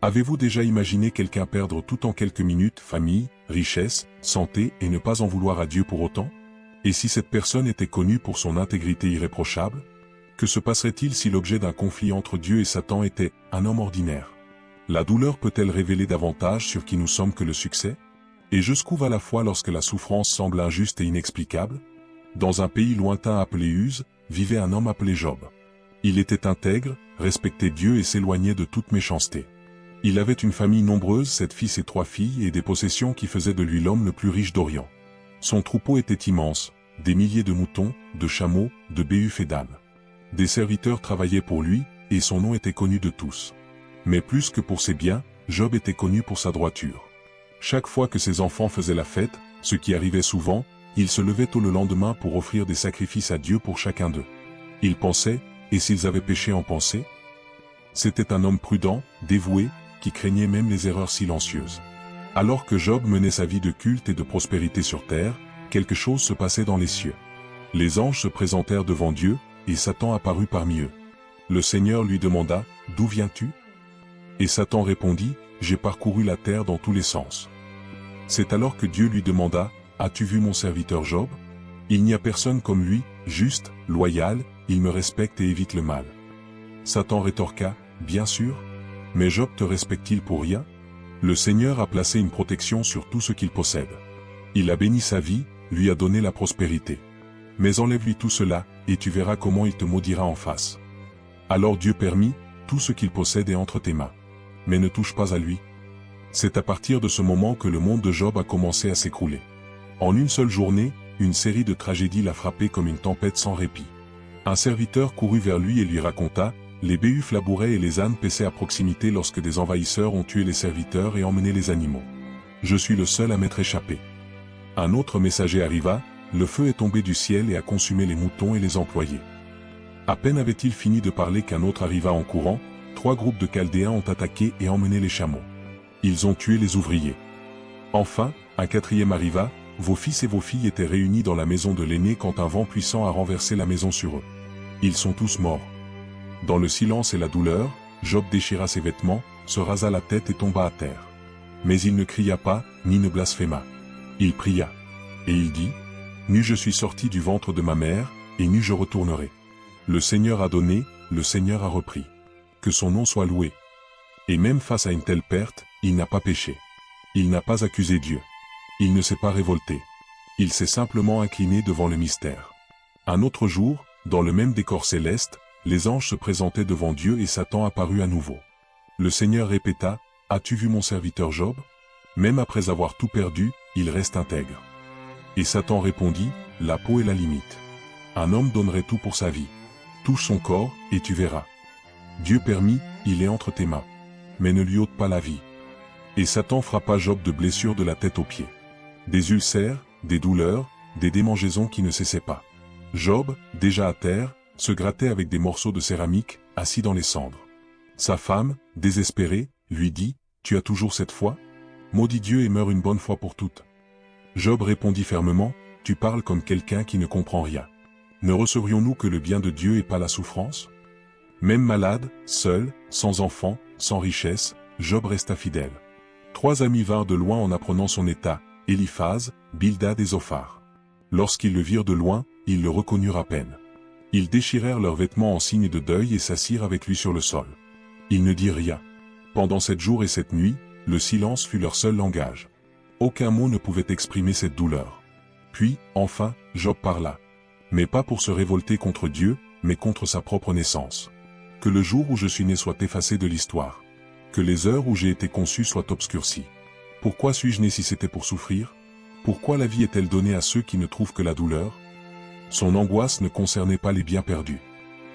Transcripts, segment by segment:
Avez-vous déjà imaginé quelqu'un perdre tout en quelques minutes, famille, richesse, santé et ne pas en vouloir à Dieu pour autant? Et si cette personne était connue pour son intégrité irréprochable? Que se passerait-il si l'objet d'un conflit entre Dieu et Satan était un homme ordinaire? La douleur peut-elle révéler davantage sur qui nous sommes que le succès? Et jusqu'où va la foi lorsque la souffrance semble injuste et inexplicable? Dans un pays lointain appelé Uz, vivait un homme appelé Job. Il était intègre, respectait Dieu et s'éloignait de toute méchanceté. Il avait une famille nombreuse, 7 fils et 3 filles, et des possessions qui faisaient de lui l'homme le plus riche d'Orient. Son troupeau était immense, des milliers de moutons, de chameaux, de béhufs et d'ânes. Des serviteurs travaillaient pour lui, et son nom était connu de tous. Mais plus que pour ses biens, Job était connu pour sa droiture. Chaque fois que ses enfants faisaient la fête, ce qui arrivait souvent, il se levait tôt le lendemain pour offrir des sacrifices à Dieu pour chacun d'eux. Il pensait, et s'ils avaient péché en pensée? C'était un homme prudent, dévoué, qui craignait même les erreurs silencieuses. Alors que Job menait sa vie de culte et de prospérité sur terre, quelque chose se passait dans les cieux. Les anges se présentèrent devant Dieu, et Satan apparut parmi eux. Le Seigneur lui demanda, « D'où viens-tu » Et Satan répondit, « J'ai parcouru la terre dans tous les sens. » C'est alors que Dieu lui demanda, « As-tu vu mon serviteur Job? Il n'y a personne comme lui, juste, loyal, il me respecte et évite le mal. » Satan rétorqua, « Bien sûr. Mais Job te respecte-t-il pour rien? Le Seigneur a placé une protection sur tout ce qu'il possède. Il a béni sa vie, lui a donné la prospérité. Mais enlève-lui tout cela, et tu verras comment il te maudira en face. » Alors Dieu permit, tout ce qu'il possède est entre tes mains. Mais ne touche pas à lui. C'est à partir de ce moment que le monde de Job a commencé à s'écrouler. En une seule journée, une série de tragédies l'a frappé comme une tempête sans répit. Un serviteur courut vers lui et lui raconta, « Les béhufs labouraient et les ânes paissaient à proximité lorsque des envahisseurs ont tué les serviteurs et emmené les animaux. Je suis le seul à m'être échappé. » Un autre messager arriva, « Le feu est tombé du ciel et a consumé les moutons et les employés. » À peine avait-il fini de parler qu'un autre arriva en courant, 3 groupes de Chaldéens ont attaqué et emmené les chameaux. Ils ont tué les ouvriers. Enfin, un 4e arriva, vos fils et vos filles étaient réunis dans la maison de l'aîné quand un vent puissant a renversé la maison sur eux. Ils sont tous morts. Dans le silence et la douleur, Job déchira ses vêtements, se rasa la tête et tomba à terre. Mais il ne cria pas, ni ne blasphéma. Il pria. Et il dit, nu je suis sorti du ventre de ma mère, et nu je retournerai. Le Seigneur a donné, le Seigneur a repris. Que son nom soit loué. Et même face à une telle perte, il n'a pas péché. Il n'a pas accusé Dieu. Il ne s'est pas révolté. Il s'est simplement incliné devant le mystère. Un autre jour, dans le même décor céleste, les anges se présentaient devant Dieu et Satan apparut à nouveau. Le Seigneur répéta, « As-tu vu mon serviteur Job? Même après avoir tout perdu, il reste intègre. » Et Satan répondit, « La peau est la limite. Un homme donnerait tout pour sa vie. Touche son corps, et tu verras. Dieu permit, il est entre tes mains. Mais ne lui ôte pas la vie. » Et Satan frappa Job de blessures de la tête aux pieds. Des ulcères, des douleurs, des démangeaisons qui ne cessaient pas. Job, déjà à terre, se grattait avec des morceaux de céramique, assis dans les cendres. Sa femme, désespérée, lui dit, « Tu as toujours cette foi? Maudis Dieu et meurs une bonne fois pour toutes. » Job répondit fermement, « Tu parles comme quelqu'un qui ne comprend rien. Ne recevrions-nous que le bien de Dieu et pas la souffrance? » Même malade, seul, sans enfant, sans richesse, Job resta fidèle. 3 amis vinrent de loin en apprenant son état, Éliphaz, Bildad et Zophar. Lorsqu'ils le virent de loin, ils le reconnurent à peine. Ils déchirèrent leurs vêtements en signe de deuil et s'assirent avec lui sur le sol. Il ne dit rien. Pendant 7 jours et 7 nuits, le silence fut leur seul langage. Aucun mot ne pouvait exprimer cette douleur. Puis, enfin, Job parla. Mais pas pour se révolter contre Dieu, mais contre sa propre naissance. Que le jour où je suis né soit effacé de l'histoire. Que les heures où j'ai été conçu soient obscurcies. Pourquoi suis-je né si c'était pour souffrir? Pourquoi la vie est-elle donnée à ceux qui ne trouvent que la douleur? Son angoisse ne concernait pas les biens perdus.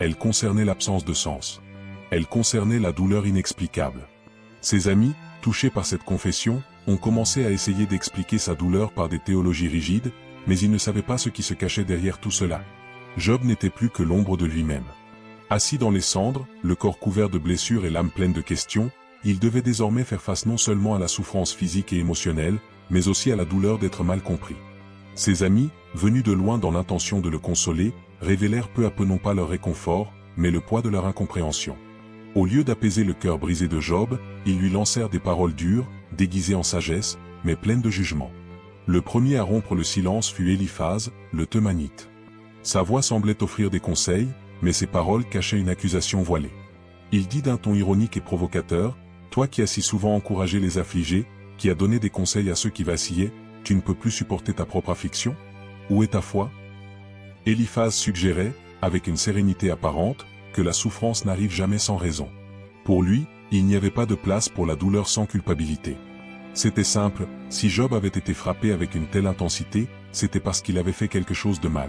Elle concernait l'absence de sens. Elle concernait la douleur inexplicable. Ses amis, touchés par cette confession, ont commencé à essayer d'expliquer sa douleur par des théologies rigides, mais ils ne savaient pas ce qui se cachait derrière tout cela. Job n'était plus que l'ombre de lui-même. Assis dans les cendres, le corps couvert de blessures et l'âme pleine de questions, il devait désormais faire face non seulement à la souffrance physique et émotionnelle, mais aussi à la douleur d'être mal compris. Ses amis, venus de loin dans l'intention de le consoler, révélèrent peu à peu non pas leur réconfort, mais le poids de leur incompréhension. Au lieu d'apaiser le cœur brisé de Job, ils lui lancèrent des paroles dures, déguisées en sagesse, mais pleines de jugement. Le premier à rompre le silence fut Éliphaz, le Thémanite. Sa voix semblait offrir des conseils, mais ses paroles cachaient une accusation voilée. Il dit d'un ton ironique et provocateur, « Toi qui as si souvent encouragé les affligés, qui as donné des conseils à ceux qui vacillaient, tu ne peux plus supporter ta propre affliction? Où est ta foi ?» Éliphaz suggérait, avec une sérénité apparente, que la souffrance n'arrive jamais sans raison. Pour lui, il n'y avait pas de place pour la douleur sans culpabilité. C'était simple, si Job avait été frappé avec une telle intensité, c'était parce qu'il avait fait quelque chose de mal.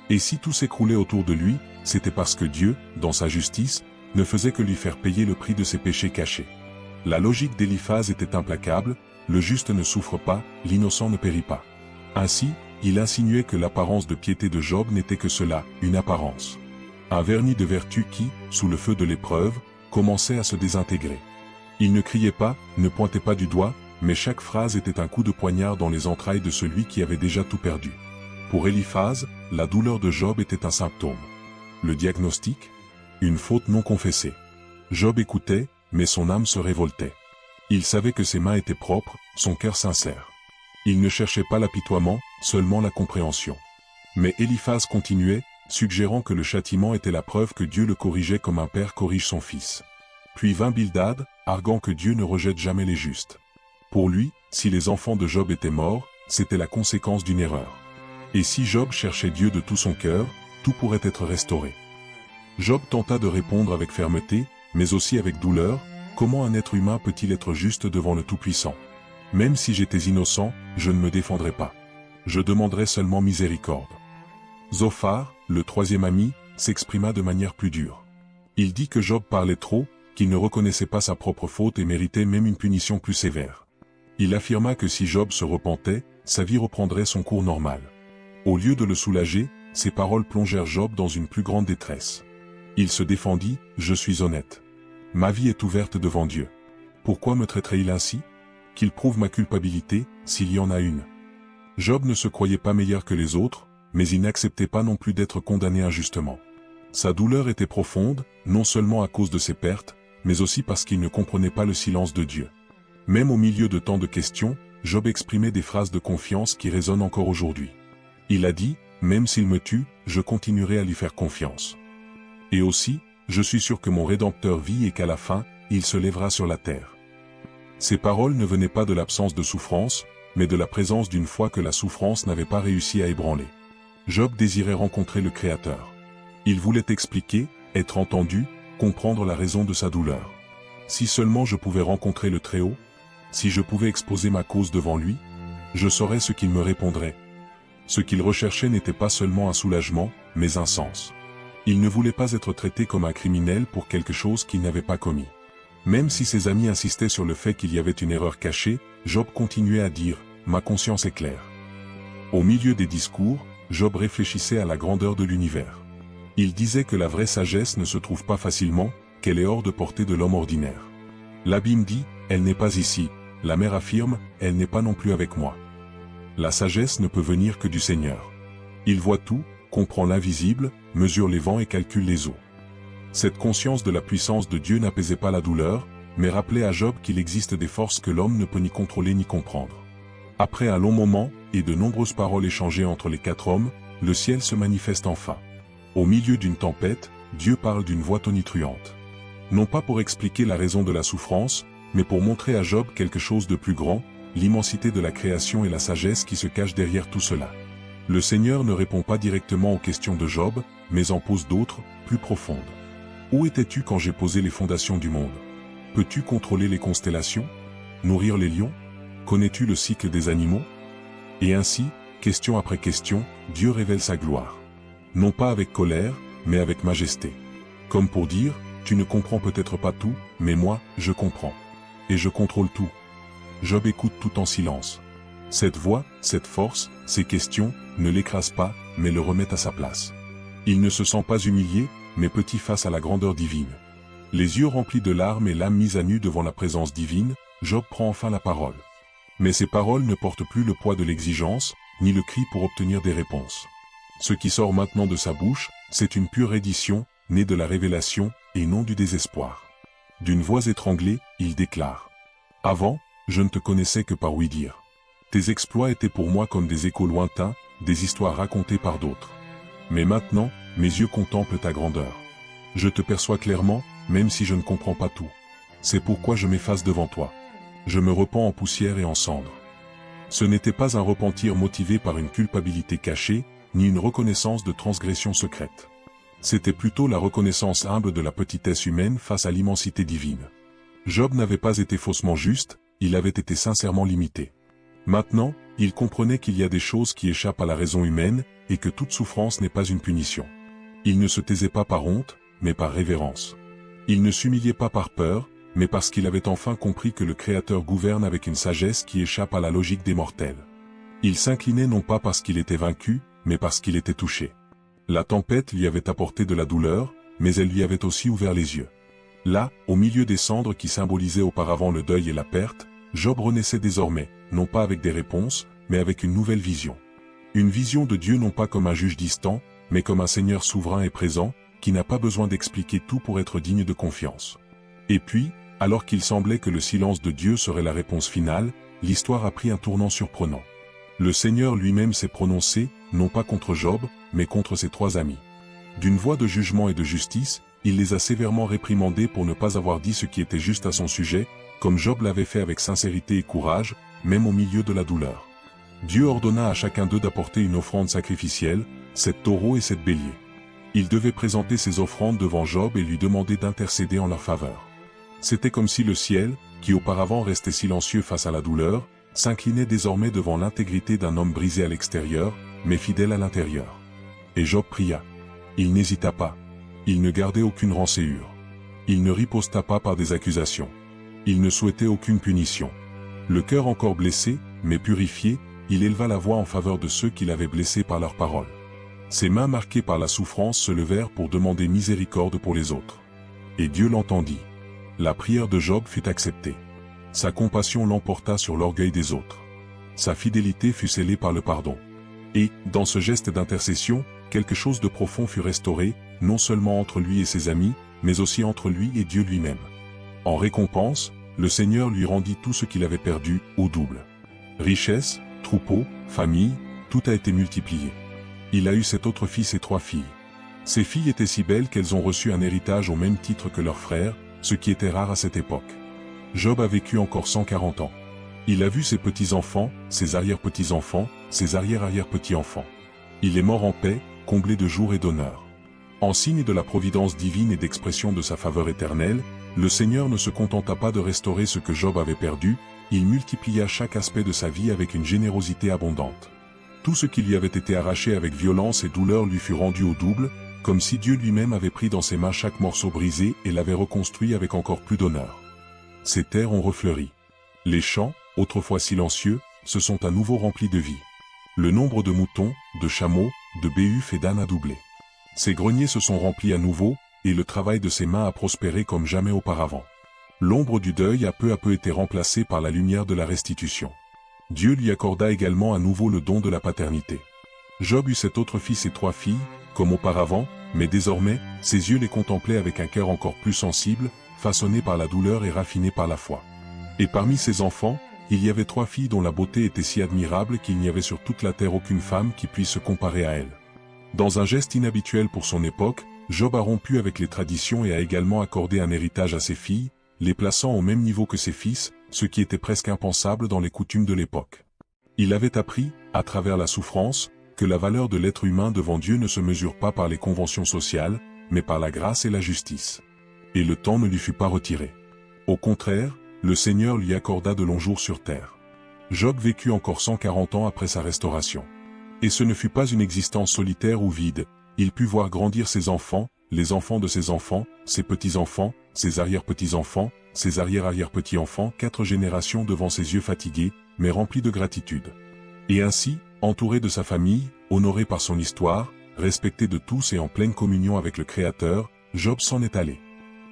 Et si tout s'écroulait autour de lui, c'était parce que Dieu, dans sa justice, ne faisait que lui faire payer le prix de ses péchés cachés. La logique d'Éliphaz était implacable, le juste ne souffre pas, l'innocent ne périt pas. Ainsi, il insinuait que l'apparence de piété de Job n'était que cela, une apparence. Un vernis de vertu qui, sous le feu de l'épreuve, commençait à se désintégrer. Il ne criait pas, ne pointait pas du doigt, mais chaque phrase était un coup de poignard dans les entrailles de celui qui avait déjà tout perdu. Pour Éliphaz, la douleur de Job était un symptôme. Le diagnostic? Une faute non confessée. Job écoutait, mais son âme se révoltait. Il savait que ses mains étaient propres, son cœur sincère. Il ne cherchait pas l'apitoiement, seulement la compréhension. Mais Éliphaz continuait, suggérant que le châtiment était la preuve que Dieu le corrigeait comme un père corrige son fils. Puis vint Bildad, arguant que Dieu ne rejette jamais les justes. Pour lui, si les enfants de Job étaient morts, c'était la conséquence d'une erreur. Et si Job cherchait Dieu de tout son cœur, tout pourrait être restauré. Job tenta de répondre avec fermeté, mais aussi avec douleur, comment un être humain peut-il être juste devant le Tout-Puissant? Même si j'étais innocent, je ne me défendrais pas. Je demanderais seulement miséricorde. Zophar, le troisième ami, s'exprima de manière plus dure. Il dit que Job parlait trop, qu'il ne reconnaissait pas sa propre faute et méritait même une punition plus sévère. Il affirma que si Job se repentait, sa vie reprendrait son cours normal. Au lieu de le soulager, ses paroles plongèrent Job dans une plus grande détresse. Il se défendit, « Je suis honnête. Ma vie est ouverte devant Dieu. Pourquoi me traiterait-il ainsi? Qu'il prouve ma culpabilité, s'il y en a une. » Job ne se croyait pas meilleur que les autres, mais il n'acceptait pas non plus d'être condamné injustement. Sa douleur était profonde, non seulement à cause de ses pertes, mais aussi parce qu'il ne comprenait pas le silence de Dieu. Même au milieu de tant de questions, Job exprimait des phrases de confiance qui résonnent encore aujourd'hui. Il a dit, « Même s'il me tue, je continuerai à lui faire confiance. Et aussi, je suis sûr que mon Rédempteur vit et qu'à la fin, il se lèvera sur la terre. » Ces paroles ne venaient pas de l'absence de souffrance, mais de la présence d'une foi que la souffrance n'avait pas réussi à ébranler. Job désirait rencontrer le Créateur. Il voulait expliquer, être entendu, comprendre la raison de sa douleur. Si seulement je pouvais rencontrer le Très-Haut, si je pouvais exposer ma cause devant lui, je saurais ce qu'il me répondrait. Ce qu'il recherchait n'était pas seulement un soulagement, mais un sens. Il ne voulait pas être traité comme un criminel pour quelque chose qu'il n'avait pas commis. Même si ses amis insistaient sur le fait qu'il y avait une erreur cachée, Job continuait à dire « Ma conscience est claire ». Au milieu des discours, Job réfléchissait à la grandeur de l'univers. Il disait que la vraie sagesse ne se trouve pas facilement, qu'elle est hors de portée de l'homme ordinaire. L'abîme dit « Elle n'est pas ici », la mer affirme « Elle n'est pas non plus avec moi ». La sagesse ne peut venir que du Seigneur. Il voit tout, comprend l'invisible, mesure les vents et calcule les eaux. Cette conscience de la puissance de Dieu n'apaisait pas la douleur, mais rappelait à Job qu'il existe des forces que l'homme ne peut ni contrôler ni comprendre. Après un long moment, et de nombreuses paroles échangées entre les quatre hommes, le ciel se manifeste enfin. Au milieu d'une tempête, Dieu parle d'une voix tonitruante. Non pas pour expliquer la raison de la souffrance, mais pour montrer à Job quelque chose de plus grand, l'immensité de la création et la sagesse qui se cachent derrière tout cela. Le Seigneur ne répond pas directement aux questions de Job, mais en pose d'autres, plus profondes. Où étais-tu quand j'ai posé les fondations du monde? Peux-tu contrôler les constellations? Nourrir les lions? Connais-tu le cycle des animaux? Et ainsi, question après question, Dieu révèle sa gloire. Non pas avec colère, mais avec majesté. Comme pour dire, tu ne comprends peut-être pas tout, mais moi, je comprends. Et je contrôle tout. Job écoute tout en silence. Cette voix, cette force, ces questions, ne l'écrasent pas, mais le remettent à sa place. Il ne se sent pas humilié, mais petit face à la grandeur divine. Les yeux remplis de larmes et l'âme mise à nu devant la présence divine, Job prend enfin la parole. Mais ces paroles ne portent plus le poids de l'exigence, ni le cri pour obtenir des réponses. Ce qui sort maintenant de sa bouche, c'est une pure reddition, née de la révélation, et non du désespoir. d'une voix étranglée, il déclare. Avant, je ne te connaissais que par ouï-dire. Tes exploits étaient pour moi comme des échos lointains, des histoires racontées par d'autres. Mais maintenant, mes yeux contemplent ta grandeur. Je te perçois clairement, même si je ne comprends pas tout. C'est pourquoi je m'efface devant toi. Je me repens en poussière et en cendres. Ce n'était pas un repentir motivé par une culpabilité cachée, ni une reconnaissance de transgression secrète. C'était plutôt la reconnaissance humble de la petitesse humaine face à l'immensité divine. Job n'avait pas été faussement juste, il avait été sincèrement limité. Maintenant, il comprenait qu'il y a des choses qui échappent à la raison humaine, et que toute souffrance n'est pas une punition. Il ne se taisait pas par honte, mais par révérence. Il ne s'humiliait pas par peur, mais parce qu'il avait enfin compris que le Créateur gouverne avec une sagesse qui échappe à la logique des mortels. Il s'inclinait non pas parce qu'il était vaincu, mais parce qu'il était touché. La tempête lui avait apporté de la douleur, mais elle lui avait aussi ouvert les yeux. Là, au milieu des cendres qui symbolisaient auparavant le deuil et la perte, Job renaissait désormais, non pas avec des réponses, mais avec une nouvelle vision. Une vision de Dieu non pas comme un juge distant, mais comme un Seigneur souverain et présent, qui n'a pas besoin d'expliquer tout pour être digne de confiance. Et puis, alors qu'il semblait que le silence de Dieu serait la réponse finale, l'histoire a pris un tournant surprenant. Le Seigneur lui-même s'est prononcé, non pas contre Job, mais contre ses 3 amis. D'une voix de jugement et de justice, il les a sévèrement réprimandés pour ne pas avoir dit ce qui était juste à son sujet, comme Job l'avait fait avec sincérité et courage, même au milieu de la douleur. Dieu ordonna à chacun d'eux d'apporter une offrande sacrificielle, 7 taureaux et 7 béliers. Ils devaient présenter ces offrandes devant Job et lui demander d'intercéder en leur faveur. C'était comme si le ciel, qui auparavant restait silencieux face à la douleur, s'inclinait désormais devant l'intégrité d'un homme brisé à l'extérieur, mais fidèle à l'intérieur. Et Job pria. Il n'hésita pas. Il ne gardait aucune rancéure. Il ne riposta pas par des accusations. Il ne souhaitait aucune punition. Le cœur encore blessé, mais purifié, il éleva la voix en faveur de ceux qu'il avait blessés par leurs paroles. Ses mains marquées par la souffrance se levèrent pour demander miséricorde pour les autres. Et Dieu l'entendit. La prière de Job fut acceptée. Sa compassion l'emporta sur l'orgueil des autres. Sa fidélité fut scellée par le pardon. Et, dans ce geste d'intercession, quelque chose de profond fut restauré, non seulement entre lui et ses amis, mais aussi entre lui et Dieu lui-même. En récompense, le Seigneur lui rendit tout ce qu'il avait perdu, au double. Richesse, troupeau, famille, tout a été multiplié. Il a eu 7 autres fils et 3 filles. Ces filles étaient si belles qu'elles ont reçu un héritage au même titre que leurs frères, ce qui était rare à cette époque. Job a vécu encore 140 ans. Il a vu ses petits-enfants, ses arrière-petits-enfants, ses arrière-arrière-petits-enfants. Il est mort en paix, comblé de jour et d'honneur. En signe de la providence divine et d'expression de sa faveur éternelle, le Seigneur ne se contenta pas de restaurer ce que Job avait perdu, il multiplia chaque aspect de sa vie avec une générosité abondante. Tout ce qui lui avait été arraché avec violence et douleur lui fut rendu au double, comme si Dieu lui-même avait pris dans ses mains chaque morceau brisé et l'avait reconstruit avec encore plus d'honneur. Ces terres ont refleuri. Les champs, autrefois silencieux, se sont à nouveau remplis de vie. Le nombre de moutons, de chameaux, de béhufs et d'ânes a doublé. Ces greniers se sont remplis à nouveau, et le travail de ses mains a prospéré comme jamais auparavant. L'ombre du deuil a peu à peu été remplacée par la lumière de la restitution. Dieu lui accorda également à nouveau le don de la paternité. Job eut 7 autres fils et 3 filles, comme auparavant, mais désormais, ses yeux les contemplaient avec un cœur encore plus sensible, façonné par la douleur et raffiné par la foi. Et parmi ses enfants, il y avait 3 filles dont la beauté était si admirable qu'il n'y avait sur toute la terre aucune femme qui puisse se comparer à elle. Dans un geste inhabituel pour son époque, Job a rompu avec les traditions et a également accordé un héritage à ses filles, les plaçant au même niveau que ses fils, ce qui était presque impensable dans les coutumes de l'époque. Il avait appris, à travers la souffrance, que la valeur de l'être humain devant Dieu ne se mesure pas par les conventions sociales, mais par la grâce et la justice. Et le temps ne lui fut pas retiré. Au contraire, le Seigneur lui accorda de longs jours sur terre. Job vécut encore 140 ans après sa restauration. Et ce ne fut pas une existence solitaire ou vide, il put voir grandir ses enfants, les enfants de ses enfants, ses petits-enfants, ses arrière-petits-enfants, ses arrière-arrière-petits-enfants, 4 générations devant ses yeux fatigués, mais remplis de gratitude. Et ainsi, entouré de sa famille, honoré par son histoire, respecté de tous et en pleine communion avec le Créateur, Job s'en est allé.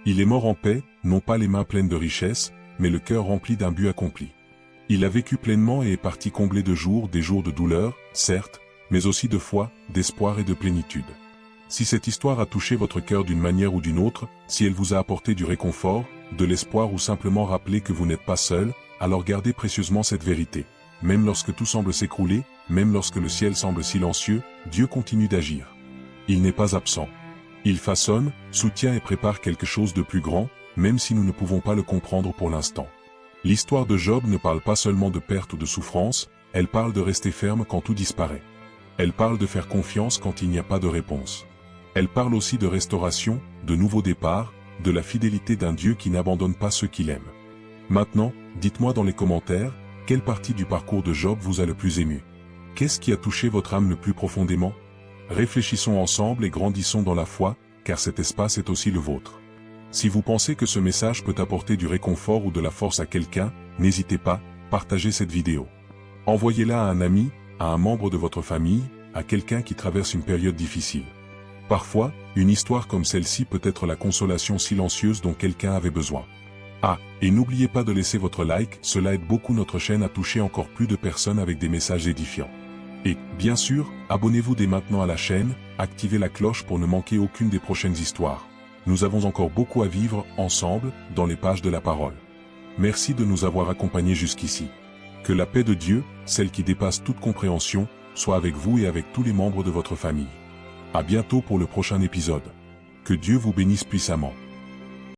Il est mort en paix, non pas les mains pleines de richesses, mais le cœur rempli d'un but accompli. Il a vécu pleinement et est parti comblé de jours, des jours de douleur, certes, mais aussi de foi, d'espoir et de plénitude. Si cette histoire a touché votre cœur d'une manière ou d'une autre, si elle vous a apporté du réconfort, de l'espoir ou simplement rappelé que vous n'êtes pas seul, alors gardez précieusement cette vérité. Même lorsque tout semble s'écrouler, même lorsque le ciel semble silencieux, Dieu continue d'agir. Il n'est pas absent. Il façonne, soutient et prépare quelque chose de plus grand, même si nous ne pouvons pas le comprendre pour l'instant. L'histoire de Job ne parle pas seulement de perte ou de souffrance, elle parle de rester ferme quand tout disparaît. Elle parle de faire confiance quand il n'y a pas de réponse. Elle parle aussi de restauration, de nouveaux départs, de la fidélité d'un Dieu qui n'abandonne pas ceux qu'il aime. Maintenant, dites-moi dans les commentaires, quelle partie du parcours de Job vous a le plus ému? Qu'est-ce qui a touché votre âme le plus profondément? Réfléchissons ensemble et grandissons dans la foi, car cet espace est aussi le vôtre. Si vous pensez que ce message peut apporter du réconfort ou de la force à quelqu'un, n'hésitez pas, partagez cette vidéo. Envoyez-la à un ami, à un membre de votre famille, à quelqu'un qui traverse une période difficile. Parfois, une histoire comme celle-ci peut être la consolation silencieuse dont quelqu'un avait besoin. Ah, et n'oubliez pas de laisser votre like, cela aide beaucoup notre chaîne à toucher encore plus de personnes avec des messages édifiants. Et, bien sûr, abonnez-vous dès maintenant à la chaîne, activez la cloche pour ne manquer aucune des prochaines histoires. Nous avons encore beaucoup à vivre, ensemble, dans les pages de la parole. Merci de nous avoir accompagnés jusqu'ici. Que la paix de Dieu, celle qui dépasse toute compréhension, soit avec vous et avec tous les membres de votre famille. À bientôt pour le prochain épisode. Que Dieu vous bénisse puissamment.